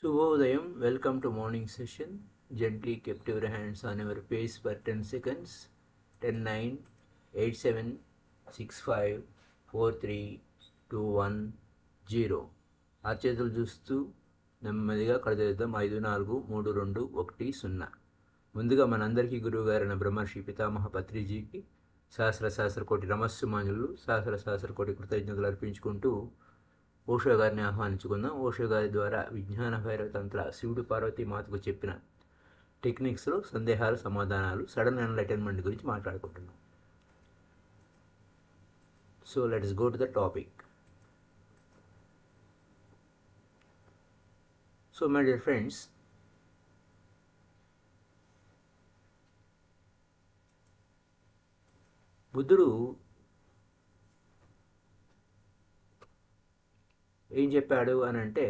Shubhodayam, welcome to morning session. Gently kept your hands on your face for 10 seconds. 10, 9, 8, 7, 6, 5, 4, 3, 2, 1, 0. ఆ చేతులు చూస్తూ నెమ్మదిగా కడదేద్దాం. 5, 4, 3, 2, 1, 0. ముందుగా మనందరికీ గురువుగారైన బ్రహ్మర్షి పితామహ పత్రిజీకి సహస్ర కోటి నమస్సుమానులు, సహస్ర కోటి కృతజ్ఞతలు అర్పించుకుంటూ ఓషో గారిని ఆహ్వానించుకుందాం. ఓషో గారి ద్వారా విజ్ఞాన భైరవ తంత్ర శివుడు పార్వతీ మాతకు చెప్పిన టెక్నిక్స్లో సందేహాలు, సమాధానాలు, సడన్ ఎన్లైటన్మెంట్ గురించి మాట్లాడుకుంటున్నాం. So let's go to the topic. So my dear friends, బుద్ధుడు ఏం చెప్పాడు అని అంటే,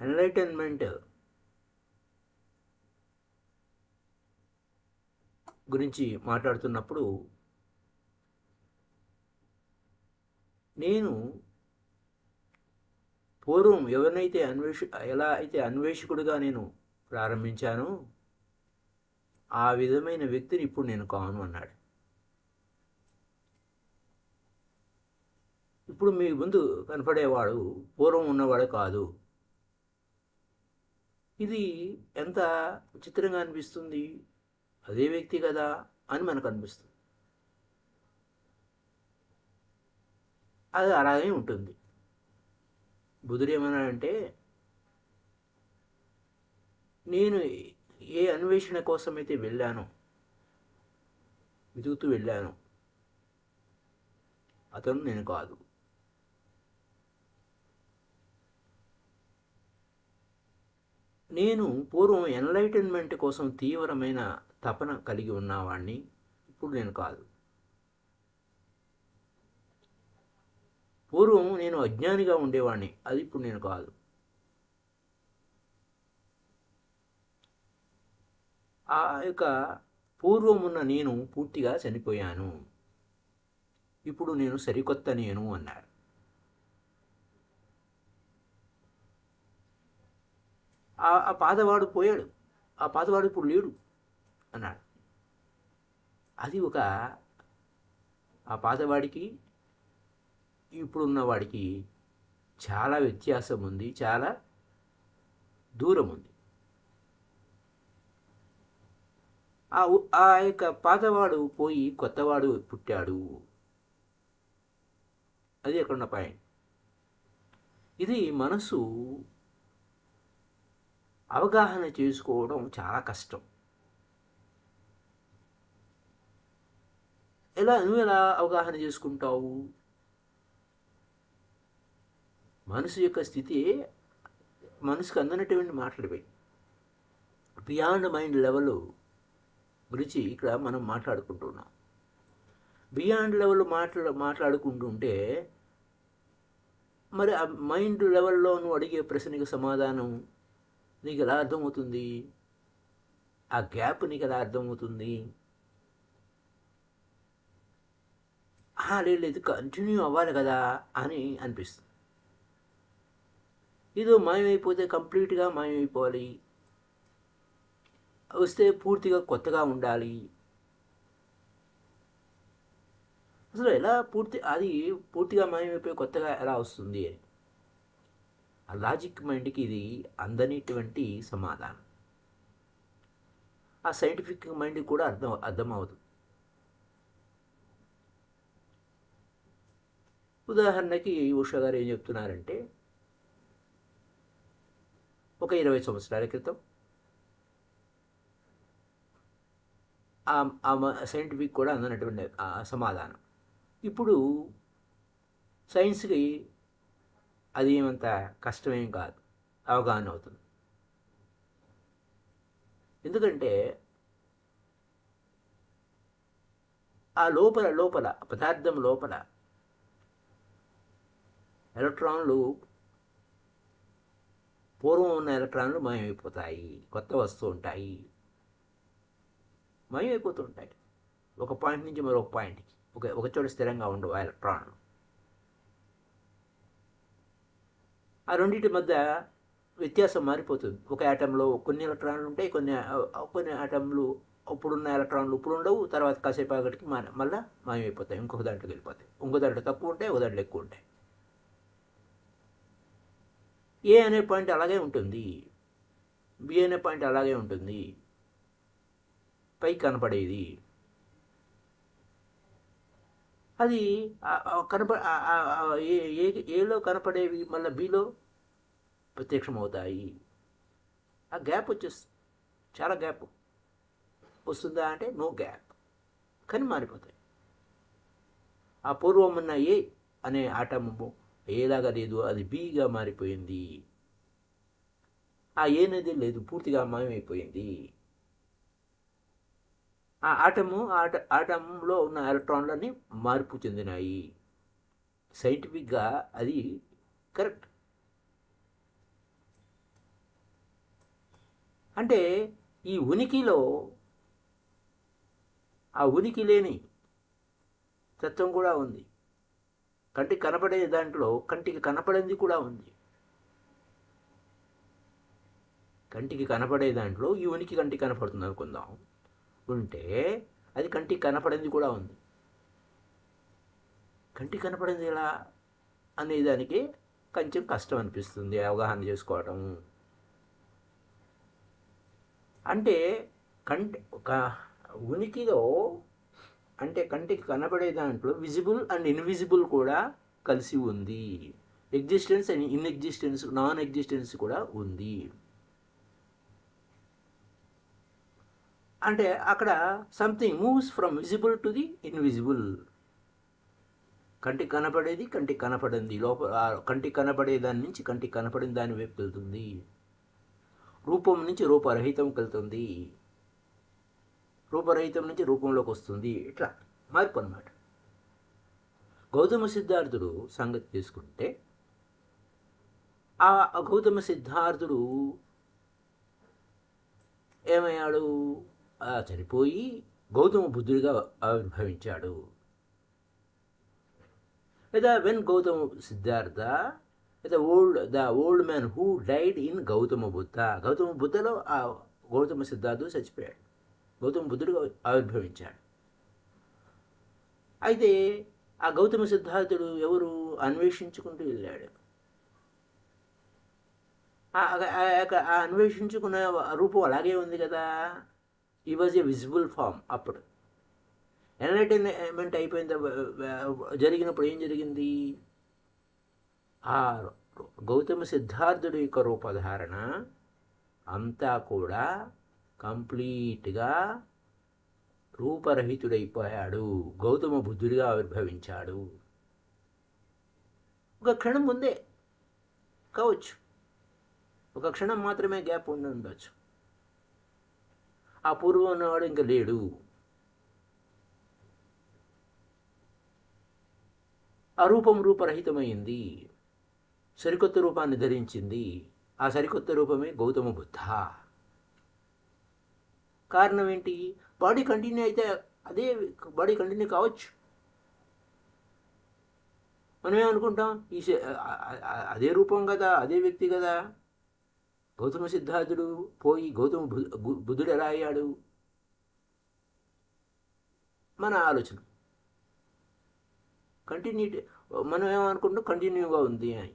ఎన్లైటన్మెంట్ గురించి మాట్లాడుతున్నప్పుడు నేను పూర్వం ఎవరినైతే ఎలా అయితే అన్వేషకుడిగా నేను ప్రారంభించానో ఆ విధమైన వ్యక్తిని ఇప్పుడు నేను కాను అన్నాడు. ఇప్పుడు మీ ముందు కనపడేవాడు పూర్వం ఉన్నవాడు కాదు. ఇది ఎంత విచిత్రంగా అనిపిస్తుంది. అదే వ్యక్తి కదా అని మనకు అనిపిస్తుంది. అది అలాగే ఉంటుంది. బుద్ధుడు ఏమన్నాడంటే, నేను ఏ అన్వేషణ కోసమైతే వెళ్ళానో, వెతుకుతూ వెళ్ళాను, అతను నేను కాదు. నేను పూర్వం ఎన్లైటన్మెంట్ కోసం తీవ్రమైన తపన కలిగి ఉన్నవాడిని, ఇప్పుడు నేను కాదు. పూర్వం నేను అజ్ఞానిగా ఉండేవాడిని, అది ఇప్పుడు నేను కాదు. ఆ యొక్క పూర్వం ఉన్న నేను పూర్తిగా చనిపోయాను, ఇప్పుడు నేను సరికొత్త నేను అన్నాడు. ఆ పాతవాడు పోయాడు, ఆ పాతవాడు ఇప్పుడు లేడు అన్నాడు. అది ఆ పాతవాడికి ఇప్పుడున్న వాడికి చాలా వ్యత్యాసం ఉంది, చాలా దూరం ఉంది. ఆ యొక్క పాతవాడు పోయి కొత్తవాడు పుట్టాడు. అది అక్కడున్న పాయింట్. ఇది మనసు అవగాహన చేసుకోవడం చాలా కష్టం. నువ్వు ఎలా అవగాహన చేసుకుంటావు? మనసు యొక్క స్థితి మనసుకు అందనటువంటి మాట్లాడిపోయి బియాండ్ మైండ్ లెవెల్ గురించి ఇక్కడ మనం మాట్లాడుకుంటున్నాం. బియాండ్ లెవెల్ మాట్లాడుకుంటుంటే మరి ఆ మైండ్ లెవెల్లో నువ్వు అడిగే ప్రశ్నకి సమాధానం నీకు ఎలా అర్థమవుతుంది? ఆ గ్యాప్ నీకు ఎలా అర్థమవుతుంది? లేదు కంటిన్యూ అవ్వాలి కదా అని అనిపిస్తుంది. ఏదో మాయమైపోతే కంప్లీట్గా మాయమైపోవాలి, వస్తే పూర్తిగా కొత్తగా ఉండాలి. అసలు అది పూర్తిగా మాయమైపోయి కొత్తగా ఎలా వస్తుంది అని ఆ లాజిక్ మైండ్కి ఇది అందనిటువంటి సమాధానం. ఆ సైంటిఫిక్ మైండ్కి కూడా అర్థమవుతుంది. ఉదాహరణకి ఉషా గారు ఏం చెప్తున్నారంటే, ఒక 20 సంవత్సరాల క్రితం సైంటిఫిక్ కూడా అందనటువంటి సమాధానం ఇప్పుడు సైన్స్కి అది ఏమంత కష్టమేం కాదు, అవగాహన అవుతుంది. ఎందుకంటే ఆ లోపల పదార్థం లోపల ఎలక్ట్రాన్లు, పూర్వం ఉన్న ఎలక్ట్రాన్లు మాయమైపోతాయి, కొత్త వస్తూ ఉంటాయి, మాయమైపోతూ ఉంటాయి. ఒక పాయింట్ నుంచి మరొక పాయింట్కి ఒక చోట స్థిరంగా ఉండవు ఆ ఎలక్ట్రాన్లు. ఆ రెండింటి మధ్య వ్యత్యాసం మారిపోతుంది. ఒక యాటంలో కొన్ని ఎలక్ట్రాన్లు ఉంటాయి, కొన్ని యాటంలు ఇప్పుడున్న ఎలక్ట్రాన్లు ఇప్పుడు ఉండవు, తర్వాత కాసేపు ఆగటికి మళ్ళీ మాయమైపోతాయి, ఇంకొక దాంట్లోకి వెళ్ళిపోతాయి. ఇంకో దాంట్లో తక్కువ ఉంటాయి, ఒక దాంట్లో ఎక్కువ ఉంటాయి. ఏ అనే పాయింట్ అలాగే ఉంటుంది, బి అనే పాయింట్ అలాగే ఉంటుంది, పైకి కనపడేది అది ఏలో కనపడేవి మళ్ళీ బిలో ప్రత్యక్షమవుతాయి. ఆ గ్యాప్ వచ్చేస్తుంది, చాలా గ్యాప్ వస్తుందా అంటే నో గ్యాప్, కానీ మారిపోతాయి. ఆ పూర్వం ఉన్న ఏ అనే ఆటము ఏలాగా లేదు, అది బిగా మారిపోయింది. ఆ ఏ అనేది లేదు, పూర్తిగా మాయమైపోయింది. ఆ ఆటంలో ఉన్న ఎలక్ట్రాన్లన్నీ మార్పు చెందినాయి. సైంటిఫిక్గా అది కరెక్ట్. అంటే ఈ ఉనికిలో ఆ ఉనికి లేని తత్వం కూడా ఉంది. కంటికి కనపడే దాంట్లో కంటికి కనపడింది కూడా ఉంది. కంటికి కనపడే దాంట్లో ఈ ఉనికి కంటికి కనపడుతుంది అనుకుందాం, ఉంటే అది కంటికి కనపడింది కూడా ఉంది. కంటికి కనపడింది ఎలా అనేదానికి కొంచెం కష్టం అనిపిస్తుంది అవగాహన చేసుకోవటం. అంటే ఒక ఉనికిలో అంటే కంటికి కనపడే దాంట్లో విజిబుల్ అండ్ ఇన్విజిబుల్ కూడా కలిసి ఉంది. ఎగ్జిస్టెన్స్ అండ్ ఇన్ఎగ్జిస్టెన్స్, నాన్ ఎగ్జిస్టెన్స్ కూడా ఉంది. అంటే అక్కడ something moves from visible to the invisible. కంటికి కనపడేది కంటికి కనపడింది, లోపల కంటికి కనపడే దాని నుంచి కంటికి కనపడిన దాని వైపు వెళ్తుంది, రూపం నుంచి రూపరహితంకి వెళ్తుంది, రూపరహితం నుంచి రూపంలోకి వస్తుంది. ఇట్లా మార్పు అన్నమాట. గౌతమ సిద్ధార్థుడు సంగతి తీసుకుంటే ఆ గౌతమ సిద్ధార్థుడు ఏమయ్యాడు, చనిపోయి గౌతమ బుద్ధుడిగా ఆవిర్భవించాడు. లేదా when Gautama Siddhartha, the old man who died in Gautama Buddha. Gautama బుద్ధలో ఆ గౌతమ సిద్ధార్థుడు చచ్చిపోయాడు, గౌతమ బుద్ధుడు ఆవిర్భవించాడు. అయితే ఆ గౌతమ సిద్ధార్థుడు ఎవరు అన్వేషించుకుంటూ వెళ్ళాడు. ఆ అన్వేషించుకున్న రూపం అలాగే ఉంది కదా. ఈ వాజ్ ఏ విజిబుల్ ఫామ్. అప్పుడు ఎన్లైటన్మెంట్ అయిపోయిన జరిగినప్పుడు ఏం జరిగింది, ఆ గౌతమ సిద్ధార్థుడి యొక్క రూపధారణ అంతా కూడా కంప్లీట్గా రూపరహితుడైపోయాడు, గౌతమ బుద్ధుడిగా ఆవిర్భవించాడు. ఒక క్షణం ముందే కావచ్చు, ఒక క్షణం మాత్రమే గ్యాప్ ఉండి ఉండొచ్చు. ఆ పూర్వం ఉన్నవాడు ఇంకా లేడు. ఆ రూపం రూపరహితమైంది, సరికొత్త రూపాన్ని ధరించింది. ఆ సరికొత్త రూపమే గౌతమ బుద్ధ. కారణం ఏంటి, బాడీ కంటిన్యూ అయితే అదే బాడీ కంటిన్యూ కావచ్చు. మనం ఏమనుకుంటాం, అదే రూపం కదా, అదే వ్యక్తి కదా. గౌతమ సిద్ధార్థుడు పోయి గౌతమ బుద్ధుడు ఎలా అయ్యాడు, మన ఆలోచన. కంటిన్యూటీ మనం ఏమనుకుంటాం, కంటిన్యూగా ఉంది అని.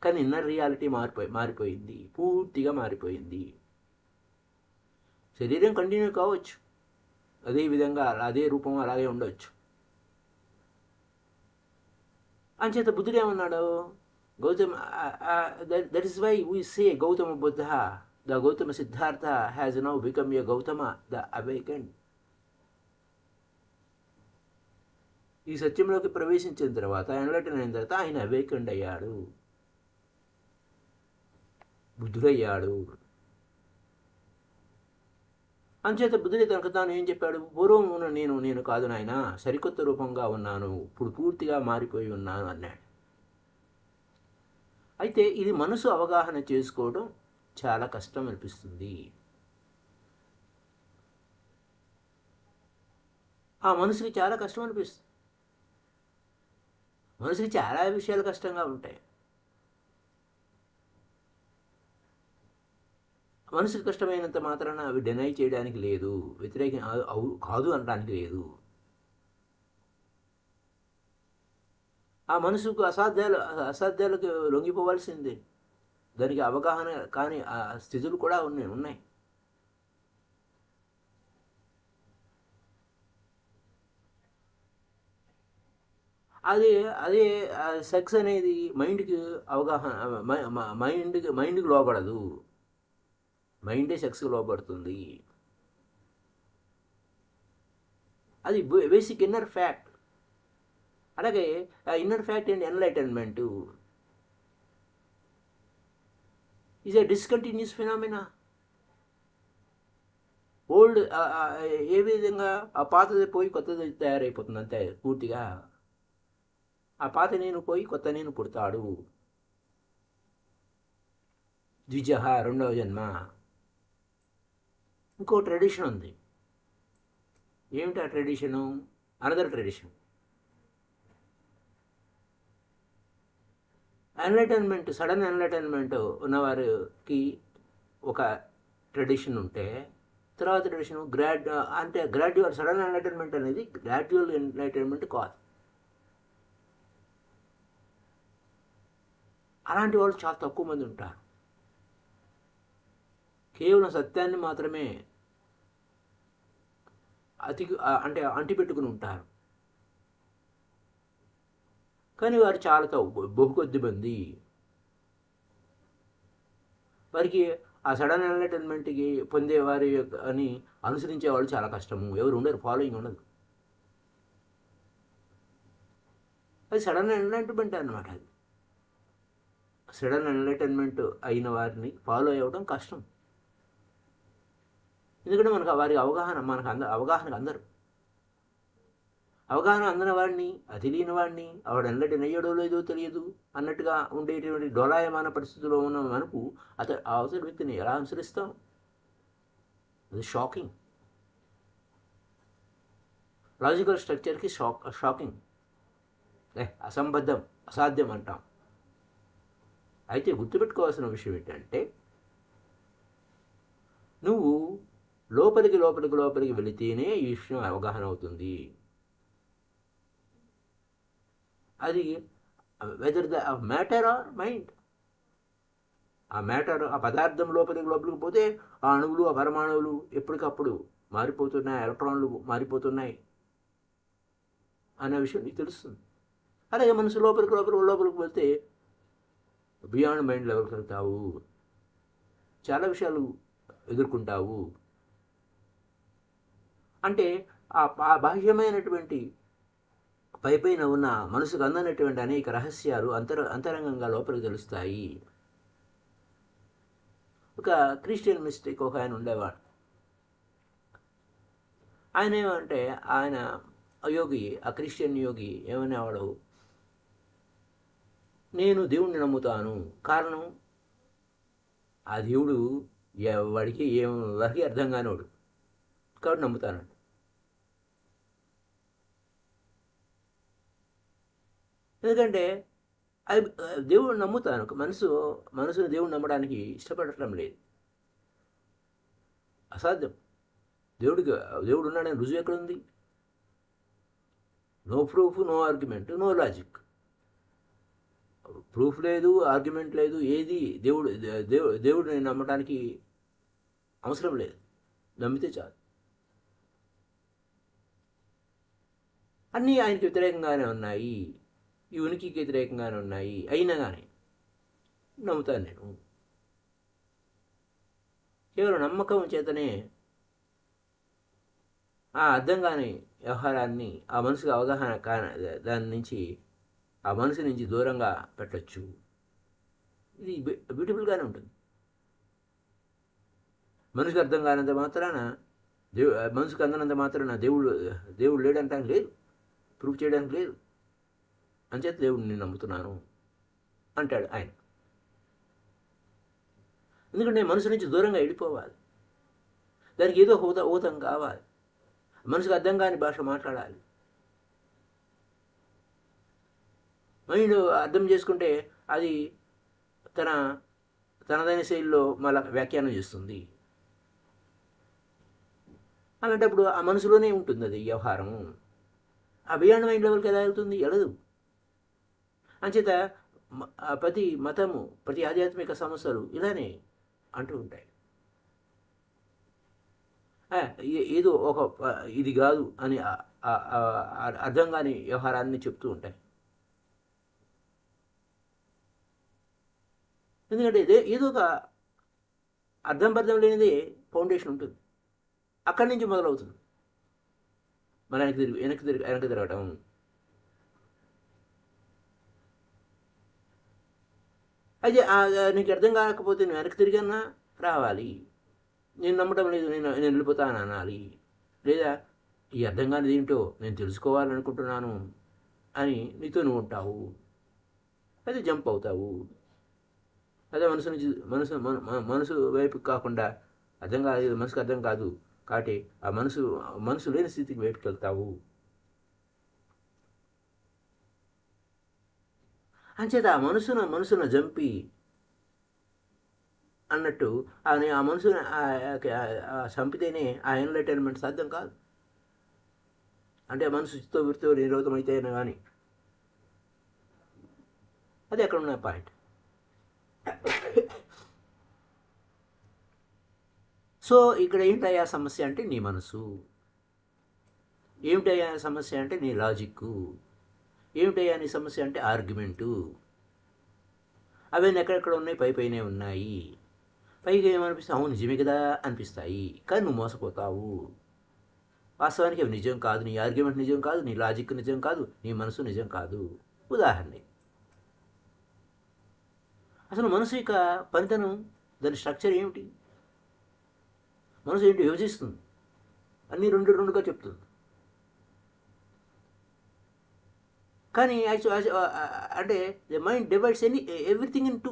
కానీ ఇన్నర్ రియాలిటీ మారిపోయింది, పూర్తిగా మారిపోయింది. శరీరం కంటిన్యూ కావచ్చు, అదే విధంగా అదే రూపం అలాగే ఉండవచ్చు. అంచేత బుద్ధుడు ఏమన్నాడు, Gautama, that is why we say Gautama Buddha, the Gautama Siddhartha has now become a Gautama the awakened. ఈ సత్యంలోకి ప్రవేశించిన తర్వాత, ఎన్లైటన్ అయిన తర్వాత ఆయన అవేకెండ్ అయ్యాడు, బుద్ధుడయ్యాడు. అంచేత బుద్ధుడి తనకు తాను ఏం చెప్పాడు, పూర్వం ఉన్న నేను కాదు నాయన, సరికొత్త రూపంగా ఉన్నాను, ఇప్పుడు పూర్తిగా మారిపోయి ఉన్నాను అన్నాడు. అయితే ఇది మనసు అవగాహన చేసుకోవడం చాలా కష్టం అనిపిస్తుంది. ఆ మనసుకి చాలా కష్టం అనిపిస్తుంది. మనసుకి చాలా విషయాలు కష్టంగా ఉంటాయి. మనసుకు కష్టమైనంత మాత్రాన అవి డినై చేయడానికి లేదు, వ్యతిరేకం కాదు అనడానికి లేదు. ఆ మనసుకు అసాధ్యాలకు లొంగిపోవాల్సిందే. దానికి అవగాహన కాని ఆ స్థితులు కూడా ఉన్నాయి. అదే అదే సెక్స్ అనేది మైండ్కి అవగాహన, మైండ్కి లోపడదు. మైండే సెక్స్కి లోపడుతుంది. అది బేసిక్ ఇన్నర్ ఫ్యాక్ట్. అలాగే ఆ inner fact and enlightenment is a discontinuous phenomena. Old ఏ విధంగా ఆ పాతది పోయి కొత్తది తయారైపోతుంది అంతే పూర్తిగా. ఆ పాత నేను పోయి కొత్త నేను పుడతాడు. ద్విజ రెండవ జన్మ. ఇంకో ట్రెడిషన్ ఉంది. ఏమిటి ఆ tradition? Another tradition. Enlightenment, sudden enlightenment ఉన్నవారికి ఒక ట్రెడిషన్ ఉంటే, తర్వాత ట్రెడిషన్ అంటే గ్రాడ్యువల్. సడన్ ఎన్లైటన్మెంట్ అనేది గ్రాడ్యువల్ ఎన్లైటన్మెంట్ కాదు. అలాంటి వాళ్ళు చాలా తక్కువ మంది ఉంటారు. కేవలం సత్యాన్ని మాత్రమే అంటే అంటిపెట్టుకుని ఉంటారు. కానీ వారు చాలా బహుకొద్ది మంది. వారికి ఆ సడన్ ఎన్లైటన్మెంట్కి పొందేవారి అని అనుసరించే వాళ్ళు చాలా కష్టము. ఎవరు ఉండరు, ఫాలోయింగ్ ఉండదు. అది సడన్ ఎన్లైటన్మెంట్ అన్నమాట. అది సడన్ ఎన్లైటన్మెంట్ అయిన వారిని ఫాలో అవ్వడం కష్టం. ఎందుకంటే మనకు వారి అవగాహనకు అందరు. అవగాహన అందిన వాడిని, తెలియని వాడిని ఆవిడ ఎన్లైటన్ అయ్యాడో లేదో తెలియదు అన్నట్టుగా ఉండేటువంటి డోలాయమాన పరిస్థితిలో ఉన్న మనకు ఆ అవసర వ్యక్తిని ఎలా అనుసరిస్తాం? అది షాకింగ్. లాజికల్ స్ట్రక్చర్కి షాకింగ్, అసంబద్ధం, అసాధ్యం అంటాం. అయితే గుర్తుపెట్టుకోవాల్సిన విషయం ఏంటంటే, నువ్వు లోపలికి వెళితేనే ఈ విషయం అవగాహన అవుతుంది. అది whether the matter or mind. ఆ పదార్థం లోపలికి పోతే ఆ అణువులు, ఆ పరమాణువులు ఎప్పటికప్పుడు మారిపోతున్నాయి, ఎలక్ట్రాన్లు మారిపోతున్నాయి అనే విషయం నీకు తెలుస్తుంది. అలాగే మనసు లోపలికి పోతే బియాండ్ మైండ్ లెవెల్కి వెళ్తావు, చాలా విషయాలు ఎదుర్కొంటావు. అంటే ఆ బాహ్యమైనటువంటి పైపైన ఉన్న మనసుకు అందనటువంటి అనేక రహస్యాలు అంతరంగంగా లోపలికి తెలుస్తాయి. ఒక క్రిస్టియన్ మిస్టిక్ ఒక ఆయన ఉండేవాడు. ఆయన ఏమంటే, ఆయన యోగి, ఆ క్రిస్టియన్ యోగి ఏమనేవాడు, నేను దేవుణ్ణి నమ్ముతాను. కారణం, ఆ దేవుడు వాడికి ఎవరికి అర్థం కానివాడు కాబట్టి నమ్ముతానండి. ఎందుకంటే అది దేవుడు నమ్ముతాను, మనసుని దేవుడు నమ్మడానికి ఇష్టపడటం లేదు. అసాధ్యం. దేవుడు ఉన్నాడని రుజువు ఎక్కడుంది? No proof, no argument, no logic. Proof లేదు, ఆర్గ్యుమెంట్ లేదు, ఏది దేవుడిని నమ్మడానికి అవసరం లేదు. నమ్మితే చాలు. అన్నీ ఆయనకి వ్యతిరేకంగానే ఉన్నాయి, ఈ ఉనికికి వ్యతిరేకంగానే ఉన్నాయి. అయినా కానీ నమ్ముతాను నేను. కేవలం నమ్మకం చేతనే ఆ అర్థం కాని వ్యవహారాన్ని ఆ మనసుకు అవగాహన దాని నుంచి, ఆ మనసు నుంచి దూరంగా పెట్టచ్చు. ఇది బ్యూటిఫుల్గానే ఉంటుంది. మనసుకు అర్థం కానంత మాత్రాన మనసుకు అందనంత మాత్రాన దేవుడు లేడంటానికి లేదు, ప్రూవ్ చేయడానికి లేదు. అంచేత దేవుడిని నమ్ముతున్నాను అంటాడు ఆయన. ఎందుకంటే మనసు నుంచి దూరంగా వెళ్ళిపోవాలి. దానికి ఏదో ఊతం కావాలి. మనసుకు అర్థం కాని భాష మాట్లాడాలి. మైండ్ అర్థం చేసుకుంటే అది తన తనదైన శైలిలో మళ్ళీ వ్యాఖ్యానం చేస్తుంది. అలాంటప్పుడు ఆ మనసులోనే ఉంటుంది అది వ్యవహారము. ఆ బియాండ్ మైండ్ లెవెల్కి ఎలా వెళ్తుంది? వెళ్ళదు. అంచేత ప్రతి మతము, ప్రతి ఆధ్యాత్మిక సమస్యలు ఇలానే అంటూ ఉంటాయి. ఏదో ఒక ఇది కాదు అని అర్థం కాని వ్యవహారాన్ని చెప్తూ ఉంటాయి. ఎందుకంటే ఏదో ఒక అర్థం లేనిదే ఫౌండేషన్ ఉంటుంది. అక్కడి నుంచి మొదలవుతుంది మన వెనక్కి తిరగటం. అయితే నీకు అర్థం కాకపోతే నువ్వు వెనక్కి తిరిగన్నా రావాలి. నేను నమ్మటం లేదు, నేను వెళ్ళిపోతాను అనాలి. లేదా ఈ అర్థం కానిది ఏంటో నేను తెలుసుకోవాలనుకుంటున్నాను అని నీతో నువ్వు ఉంటావు. అయితే జంప్ అవుతావు. అదే మనసు వైపు కాకుండా అర్థం కాదు, మనసుకు అర్థం కాదు కాబట్టి ఆ మనసు లేని స్థితికి వైపుకి వెళ్తావు. అంచేత ఆ మనసును జంపి అన్నట్టు ఆ మనసుని చంపితేనే ఆ ఎన్లైటైన్మెంట్ సాధ్యం కాదు. అంటే ఆ మనసు చిత్తో వృత్తో నిరోధమైతేనే కానీ. అది అక్కడ ఉన్న పాయింట్. సో ఇక్కడ ఏంటయ్యా సమస్య అంటే నీ మనసు. ఏమిటయ్యా సమస్య అంటే నీ లాజిక్కు. ఏమిటయ్యా నీ సమస్య అంటే ఆర్గ్యుమెంటు. అవన్నీ ఎక్కడెక్కడ ఉన్నాయి? పైనే ఉన్నాయి. పైగా ఏమనిపిస్తాయి? అవును నిజమే కదా అనిపిస్తాయి. కానీ నువ్వు మోసపోతావు. వాస్తవానికి అవి నిజం కాదు. నీ ఆర్గ్యుమెంట్ నిజం కాదు, నీ లాజిక్ నిజం కాదు, నీ మనసు నిజం కాదు. ఉదాహరణ, అసలు మనసు యొక్క పనితనం, దాని స్ట్రక్చర్ ఏమిటి? మనసు ఏంటి? విభజిస్తుంది. అన్నీ రెండుగా చెప్తుంది. కానీ అంటే the mind divides everything in two.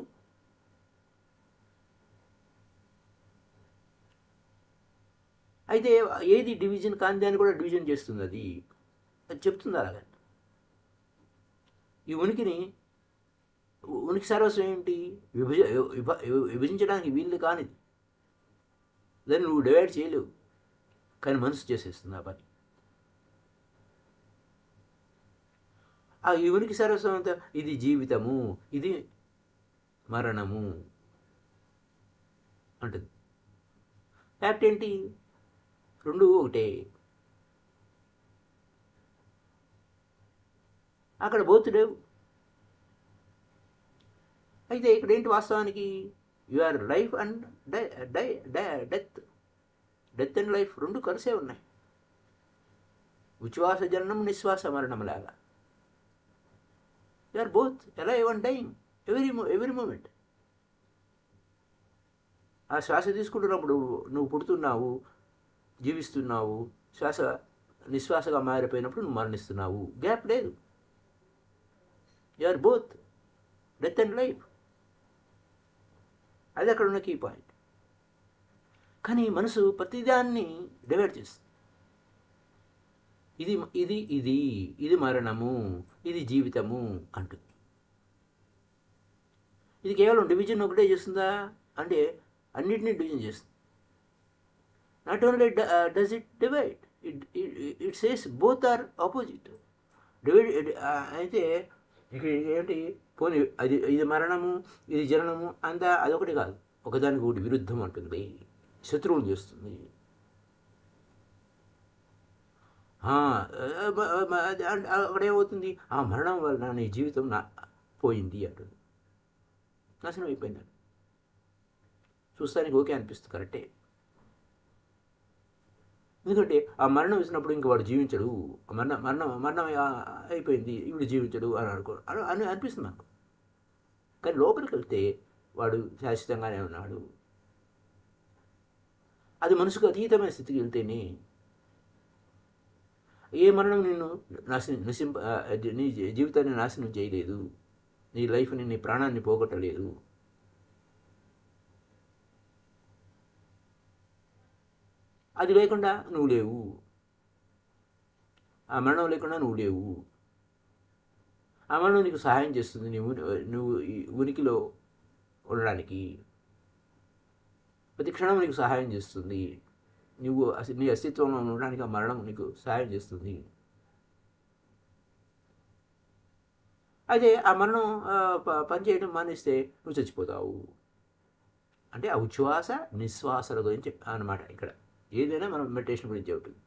అయితే ఏది డివిజన్ కాని దాన్ని కూడా డివిజన్ చేస్తుంది. అది చెప్తుంది అలాగే. ఈ ఉనికి సర్వస్వం ఏంటి? విభజించడానికి వీళ్ళు కానిది. దాన్ని నువ్వు డివైడ్ చేయలేవు, కానీ మనసు చేసేస్తుంది ఆ పని. ఆ ఉనికి సర్వస్వం అంతా ఇది జీవితము, ఇది మరణము అంటుంది. ఫ్యాక్ట్ ఏంటి? రెండు ఒకటే. అక్కడ బోత్ లేవు. అయితే ఇక్కడ ఏంటి వాస్తవానికి? Your life and death and life రెండు కలిసే ఉన్నాయి. ఉచ్ఛ్వాస జననం, నిశ్వాస మరణం లాగా. They are both alive and dying every moment. ఆ శ్వాస తీసుకుంటున్నప్పుడు నువ్వు పుడుతున్నావు, జీవిస్తున్నావు. శ్వాస నిశ్వాసగా మారిపోయినప్పుడు నువ్వు మరణిస్తున్నావు. గ్యాప్ లేదు. You are both death and life. అది అక్కడ ఉన్న కీ పాయింట్. కానీ మనసు ప్రతిదాన్ని డివైడ్ చేస్తుంది. ఇది మరణము, ఇది జీవితము అంటుంది. ఇది కేవలం డివిజన్ ఒకటే చేస్తుందా అంటే అన్నిటినీ డివిజన్ చేస్తుంది. Not only does it divide, it says both are opposite. Divide అయితే ఇక్కడ ఏంటి? పోనీ ఇది మరణము, ఇది జననము అంతా అదొకటి కాదు. ఒకదానికి ఒకటి విరుద్ధం అంటుంది, శత్రువులు చేస్తుంది. అక్కడేమవుతుంది? ఆ మరణం వలన నీ జీవితం పోయింది అంటుంది. నాశనం అయిపోయింది. చూస్తానికి ఓకే అనిపిస్తుంది, కరెక్టే. ఎందుకంటే ఆ మరణం వేసినప్పుడు ఇంక వాడు జీవించడు, మరణం అయిపోయింది, ఇప్పుడు జీవించడు అని అనిపిస్తుంది నాకు. కానీ లోపలికి వెళ్తే వాడు శాశ్వతంగానే ఉన్నాడు. అది మనసుకు అతీతమైన స్థితికి వెళ్తేనే. ఏ మరణం నిన్ను నీ జీవితాన్ని నాశనం చేయలేదు, నీ లైఫ్ని, నీ ప్రాణాన్ని పోగొట్టలేదు. అది లేకుండా నువ్వు లేవు. ఆ మరణం లేకుండా నువ్వు లేవు. ఆ మరణం నీకు సహాయం చేస్తుంది నువ్వు ఈ ఉనికిలో ఉండడానికి. ప్రతి క్షణం నీకు సహాయం చేస్తుంది. నువ్వు నీ అస్తిత్వంలో ఉండడానికి ఆ మరణం నీకు సహాయం చేస్తుంది. అయితే ఆ మరణం పనిచేయడం మానేస్తే నువ్వు చచ్చిపోతావు. అంటే ఆ ఉచ్ఛ్వాస నిశ్వాసల గురించి అన్నమాట. ఇక్కడ ఏదైనా మనం మెడిటేషన్ గురించి అవుతుంది.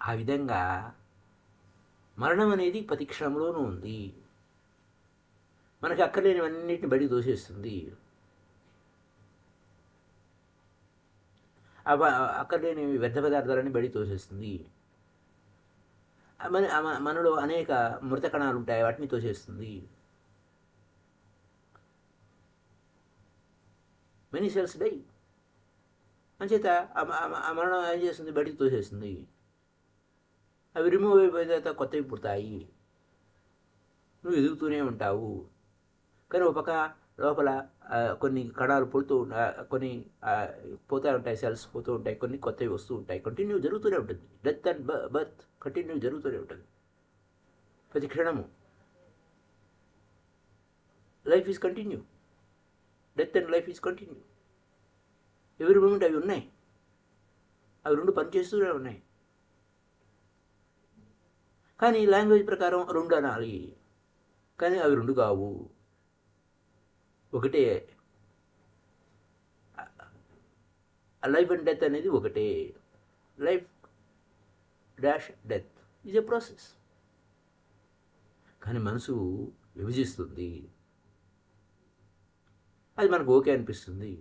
ఆ విధంగా మరణం అనేది ప్రతి క్షణంలోనూ ఉంది. మనకి అక్కర్లేనివన్నిటిని బయటికి తోసేస్తుంది. అక్కర్లేని వ్యర్థ పదార్థాలన్నీ బయటికి తోసేస్తుంది. మనలో అనేక మృత కణాలు ఉంటాయి, వాటిని తోసేస్తుంది. Many cells die. అంచేత ఆ మరణం ఏం చేస్తుంది? బయటికి తోసేస్తుంది. అవి రిమూవ్ అయిపోయిన తర్వాత కొత్తవి పుడతాయి. నువ్వు ఎదుగుతూనే ఉంటావు. కానీ ఒక పక్క లోపల కొన్ని కణాలు పుడుతూ కొన్ని పోతూ ఉంటాయి, సెల్స్ పోతూ ఉంటాయి, కొన్ని కొత్తవి వస్తూ ఉంటాయి. కంటిన్యూ జరుగుతూనే ఉంటుంది. డెత్ అండ్ బర్త్ కంటిన్యూ జరుగుతూనే ఉంటుంది ప్రతి క్షణము. Life is continue. Death and life is continue. ఎవరి మూమెంట్ అవి ఉన్నాయి. అవి రెండు పనిచేస్తూనే ఉన్నాయి. కానీ లాంగ్వేజ్ ప్రకారం రెండు అనాలి. కానీ అవి రెండు కావు, ఒకటే. లైఫ్ అండ్ డెత్ అనేది ఒకటే. Life dash death is a process. కానీ మనసు విభజిస్తుంది. అది మనకు ఓకే అనిపిస్తుంది.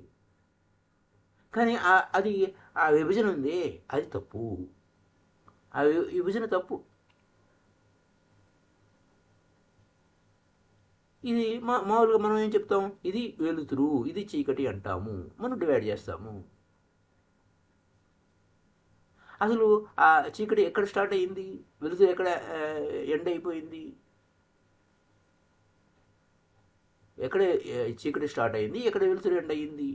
కానీ అది ఆ విభజన ఉంది, అది తప్పు. ఆ విభజన తప్పు. ఇది మామూలుగా మనం ఏం చెప్తాం? ఇది వెలుతురు, ఇది చీకటి అంటాము. మనం డివైడ్ చేస్తాము. అసలు ఆ చీకటి ఎక్కడ స్టార్ట్ అయ్యింది? వెలుతురు ఎక్కడ ఎండ్ అయిపోయింది? ఎక్కడ చీకటి స్టార్ట్ అయింది, ఎక్కడ వెలుతురు ఎండ్ అయ్యింది?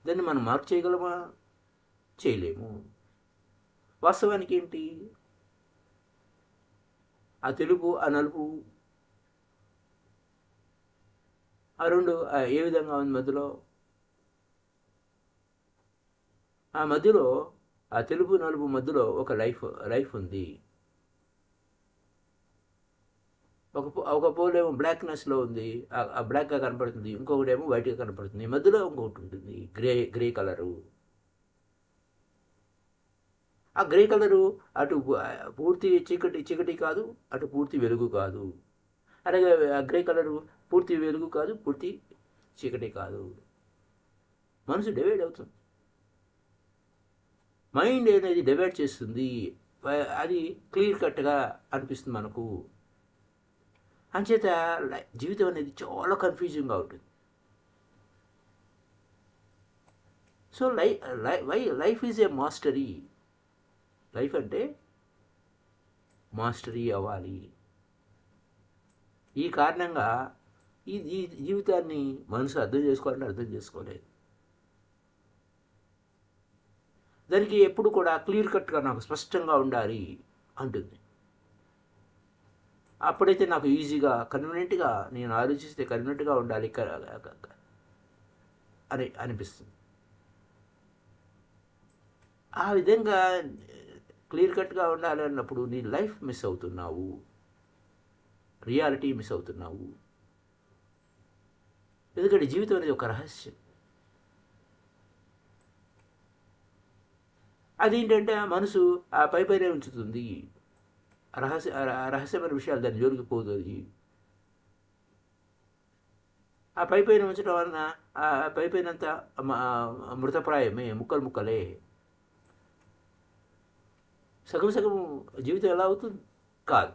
దాన్ని మనం మార్క్ చేయగలమా? చేయలేము. వాస్తవానికి ఏంటి? ఆ తెలుపు, ఆ నలుపు, ఆ రెండు ఏ విధంగా ఉంది మధ్యలో? ఆ మధ్యలో, ఆ తెలుపు నలుపు మధ్యలో ఒక లైఫ్ ఉంది. ఒక పోల్ ఏమో బ్లాక్నెస్లో ఉంది, ఆ బ్లాక్గా కనపడుతుంది. ఇంకొకటి ఏమో వైట్గా కనపడుతుంది. మధ్యలో ఇంకొకటి ఉంటుంది, గ్రే కలరు. ఆ గ్రే కలరు అటు పూర్తి చీకటి కాదు, అటు పూర్తి వెలుగు కాదు. అలాగే ఆ గ్రే కలరు పూర్తి వెలుగు కాదు, పూర్తి చీకటి కాదు. మనసు డివైడ్ అవుతుంది. మైండ్ అనేది డివైడ్ చేస్తుంది. అది క్లియర్ కట్గా అనిపిస్తుంది మనకు. అంచేత జీవితం అనేది చాలా కన్ఫ్యూజింగ్గా ఉంటుంది. So life is a mastery. Life అంటే మాస్టరీ అవ్వాలి. ఈ కారణంగా ఈ జీవితాన్ని మనసు అర్థం చేసుకోవాలంటే అర్థం చేసుకోలేదు. దానికి ఎప్పుడు కూడా క్లియర్ కట్గా నాకు స్పష్టంగా ఉండాలి అంటుంది. అప్పుడైతే నాకు ఈజీగా కన్వీనియంట్గా, నేను ఆలోచిస్తే కన్వీనియంట్గా ఉండాలి అని అనిపిస్తుంది. ఆ విధంగా క్లియర్ కట్గా ఉండాలి అన్నప్పుడు నీ లైఫ్ మిస్ అవుతున్నావు, రియాలిటీ మిస్ అవుతున్నావు. ఎందుకంటే జీవితం అనేది ఒక రహస్యం. అదేంటంటే ఆ మనసు ఆ పైనే ఉంచుతుంది. రహస్యమైన విషయాలు దాని జోలికి పోతుంది. ఆ పైన ఉంచడం వలన ఆ పైనంతా మృతప్రాయమే, ముక్కలే. సగం జీవితం ఎలా అవుతుంది? కాదు.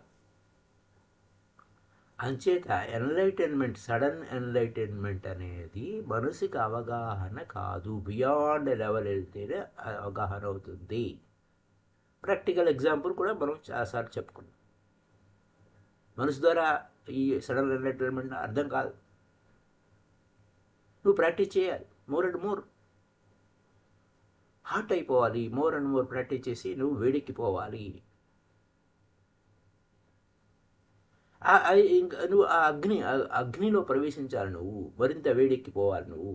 అంచేత సడన్ ఎన్లైటన్మెంట్ అనేది మనసుకి అవగాహన కాదు. బియాండ్ లెవెల్ వెళ్తేనే అవగాహన అవుతుంది. ప్రాక్టికల్ ఎగ్జాంపుల్ కూడా మనం చాలాసార్లు చెప్పుకున్నాం. మనసు ద్వారా ఈ సడన్ ఎన్లైటన్మెంట్ అర్థం కాదు. నువ్వు ప్రాక్టీస్ చేయాలి. మోర్ అండ్ మోర్ హాట్ అయిపోవాలి. మోర్ అండ్ మోర్ ప్రాక్టీస్ చేసి నువ్వు వేడెక్కిపోవాలి. ఇంకా నువ్వు ఆ అగ్నిలో ప్రవేశించాలి. నువ్వు మరింత వేడెక్కిపోవాలి. నువ్వు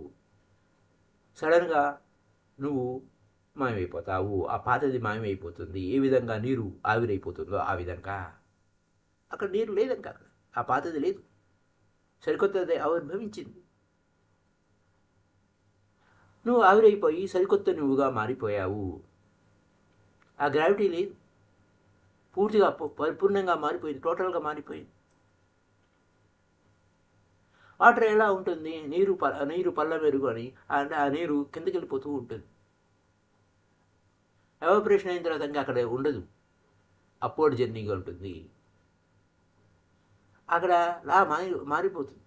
సడన్గా నువ్వు మాయమైపోతావు. ఆ పాతది మాయమైపోతుంది. ఏ విధంగా నీరు ఆవిరైపోతుందో ఆ విధంగా అక్కడ నీరు లేదంక, అక్కడ ఆ పాతది లేదు, సరికొత్తది ఆవిర్భవించింది. నువ్వు ఆవిరైపోయి సరికొత్త నువ్వుగా మారిపోయావు. ఆ గ్రావిటీ లేదు, పూర్తిగా పరిపూర్ణంగా మారిపోయింది, టోటల్గా మారిపోయింది. వాటర్ ఎలా ఉంటుంది? నీరు పళ్ళ మెరుగు అని, అంటే ఆ నీరు కిందకి వెళ్ళిపోతూ ఉంటుంది. ఎవాపరేషన్ అయిన తర్వాత ఇంకా అక్కడ ఉండదు, అప్వర్డ్ జర్నీగా ఉంటుంది. అక్కడ మారిపోతుంది.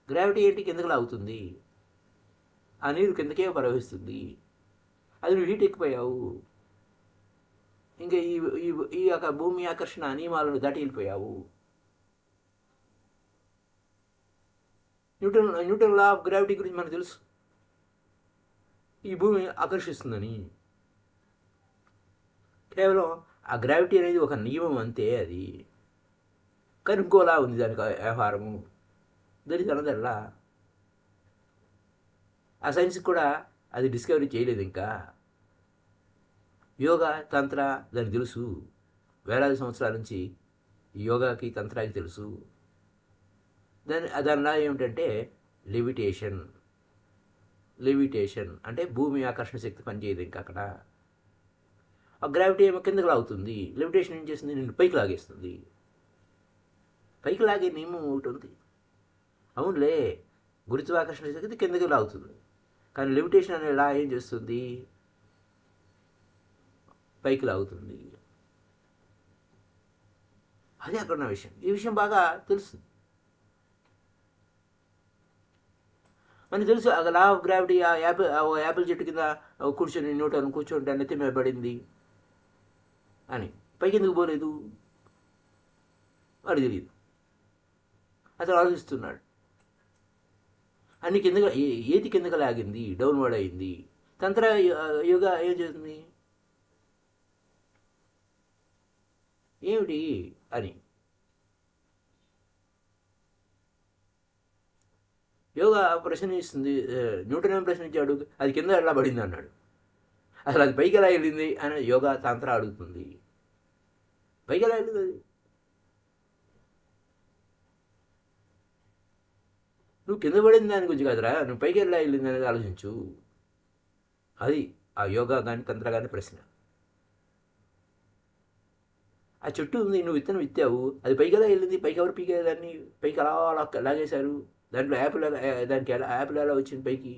గ్రావిటీ ఏంటి? కిందకి లాగుతుంది, ఆ నీరు కిందకే ప్రవహిస్తుంది. అది నువ్వు హీట్ ఎక్కిపోయావు, ఇంకా ఈ ఈ ఈ యొక్క భూమి ఆకర్షణ నియమాలను దాటి వెళ్ళిపోయావు. న్యూటన్ లా ఆఫ్ గ్రావిటీ గురించి మనకు తెలుసు, ఈ భూమి ఆకర్షిస్తుందని. కేవలం ఆ గ్రావిటీ అనేది ఒక నియమం అంతే, అది కానీ ఇంకోలా ఉంది దానికి వ్యవహారము. దట్ అనదల్లా. ఆ సైన్స్కి కూడా అది డిస్కవరీ చేయలేదు ఇంకా. యోగా తంత్ర దానికి తెలుసు, వేలాది సంవత్సరాల నుంచి యోగాకి తంత్రాకి తెలుసు. దానిలా ఏమిటంటే లెవిటేషన్ అంటే భూమి ఆకర్షణ శక్తి పనిచేయదు ఇంకా అక్కడ. ఆ గ్రావిటీ ఏమో కిందకి లాగుతుంది, లెవిటేషన్ ఏం చేస్తుంది? నిన్ను పైకి లాగేస్తుంది. పైకి లాగే నియమం ఒకటి ఉంది. అవునులే, గురుత్వాకర్షణ శక్తి కిందకి లాగుతుంది, కానీ లెవిటేషన్ అనే లా ఏం చేస్తుంది? పైకి లాగుతుంది. అదే అక్కడ ఉన్న విషయం. ఈ విషయం బాగా తెలుస్తుంది మనకు. తెలుసు ఆ లా ఆఫ్ గ్రావిటీ. ఆ యాపిల్ చెట్టు కింద కూర్చొని న్యూటన్ కూర్చోంటే నెత్తి మీద పడింది అని, పైకి ఎందుకు పోలేదు వాడు తెలియదు. అతను ఆలోచిస్తున్నాడు, అన్ని కిందగా ఏది కిందగా లాగింది, డౌన్వర్డ్ అయింది. తంత్ర యోగా ఏం చేస్తుంది? ఏమిటి అని యోగా ప్రశ్నిస్తుంది. న్యూటన్ ఏం ప్రశ్నించాడు? అది కింద ఎలా పడింది అన్నాడు. అసలు అది పైకి ఎలా వెళ్ళింది అని యోగా తంత్ర అడుగుతుంది. పైకి ఎలా వెళ్ళింది అది? నువ్వు కింద పడింది దాని గురించి కాదురా, నువ్వు పైకి ఎలా వెళ్ళింది అనేది ఆలోచించు. అది ఆ యోగా కానీ తంత్ర కానీ ప్రశ్న. ఆ చెట్టు ఉంది, నువ్వు విత్తనం విత్తావు, అది పైకి ఎలా వెళ్ళింది? పైకి ఎవరు పీకే దాన్ని? పైకి అలా లాగేశారు. దాంట్లో యాపిల్ దానికి ఎలా యాపిల్ ఎలా వచ్చింది పైకి?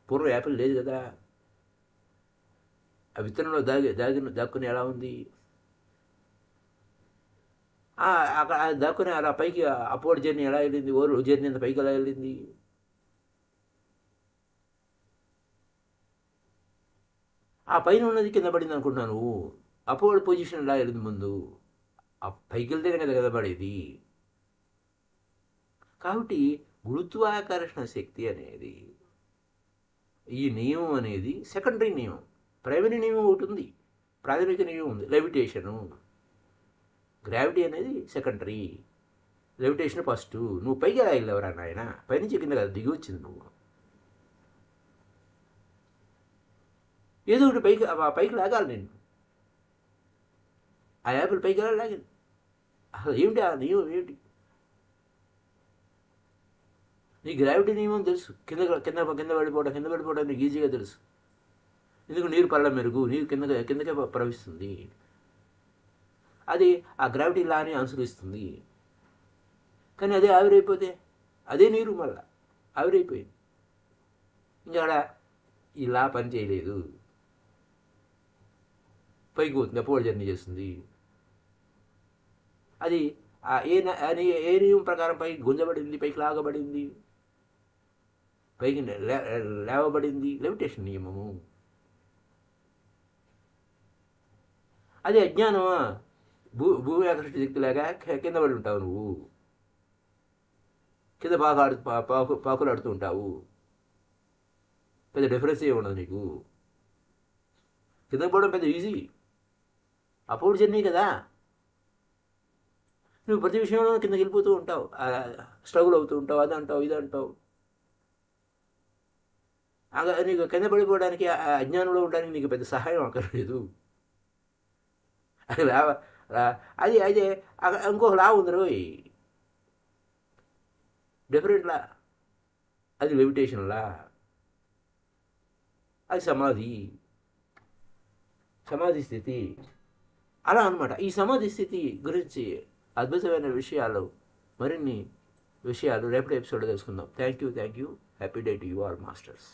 పూర్వం యాపిల్ లేదు కదా, ఆ విత్తనంలో దాక్కుని ఎలా ఉంది? అక్కడ దాక్కుని అలా పైకి అప్వర్డ్ జర్నీ ఎలా వెళ్ళింది? ఓవర్ జర్నీ అంత పైకి ఎలా వెళ్ళింది? ఆ పైన ఉన్నది కింద పడింది అనుకుంటున్నాను. అప్వర్డ్ పొజిషన్ ఎలా వెళ్ళింది ముందు? ఆ పైకి వెళ్తేనే కదా పడేది. కాబట్టి గురుత్వాకర్షణ శక్తి అనేది, ఈ నియమం అనేది సెకండరీ నియమం. ప్రైమరీ నియమం ఒకటి ఉంది, ప్రాథమిక నియమం ఉంది, లెవిటేషను. గ్రావిటీ అనేది సెకండరీ, లెవిటేషన్ ఫస్ట్. నువ్వు పైకి ఎలా వెళ్ళేవరా నాయన? పైనుంచి కింద కదా దిగి వచ్చింది నువ్వు. ఏదో ఒకటి పైకి లాగాలి నేను. ఆ యాపిల్ పైకి ఎలా లాగింది? అసలు ఏమిటి ఆ నియమం? ఏమిటి? నీ గ్రావిటీ నియమం తెలుసు, కింద పడిపోవడం నీకు ఈజీగా తెలుసు. ఎందుకు? నీరు పళ్ళ మెరుగు, నీరు కిందకే ప్రవహిస్తుంది. అది ఆ గ్రావిటీ లాని అనుసరిస్తుంది. కానీ అదే ఆవిరైపోతే, అదే నీరు మళ్ళా ఆవిరైపోయింది. ఇంకా ఈ లా పని చేయలేదు, పైకి పోతుంది, అప్వర్డ్ జర్నీ చేస్తుంది. అది ఏ నియమం ప్రకారం పైకి గుంజబడింది, పైకి లాగబడింది, పైకి లేవబడింది? లెవిటేషన్ నియమము. అది అజ్ఞానమా? భూమి ఆకర్షణ శక్తి లాగా కింద పడి ఉంటావు నువ్వు, కింద పాకులాడుతూ ఉంటావు. పెద్ద డిఫరెన్స్ ఏమి ఉండదు నీకు. కింద పోవడం పెద్ద ఈజీ, అప్వర్డ్ జర్నీ కదా. నువ్వు ప్రతి విషయంలో కిందకి వెళ్ళిపోతూ ఉంటావు, స్ట్రగుల్ అవుతూ ఉంటావు, అది అంటావు, ఇది అంటావు. నీకు కింద పడిపోవడానికి అజ్ఞానంలో ఉండడానికి నీకు పెద్ద సహాయం అక్కర్లేదు. అది అది అయితే ఇంకొక లా ఉంది రోయ్, డిఫరెంట్ లా. అది లెవిటేషన్ లా, అది సమాధి స్థితి. అలా అనమాట. ఈ సమాధి స్థితి గురించి అద్భుతమైన విషయాలు, మరిన్ని విషయాలు రేపటి ఎపిసోడ్లో తెలుసుకుందాం. Thank you. Happy day to you all masters.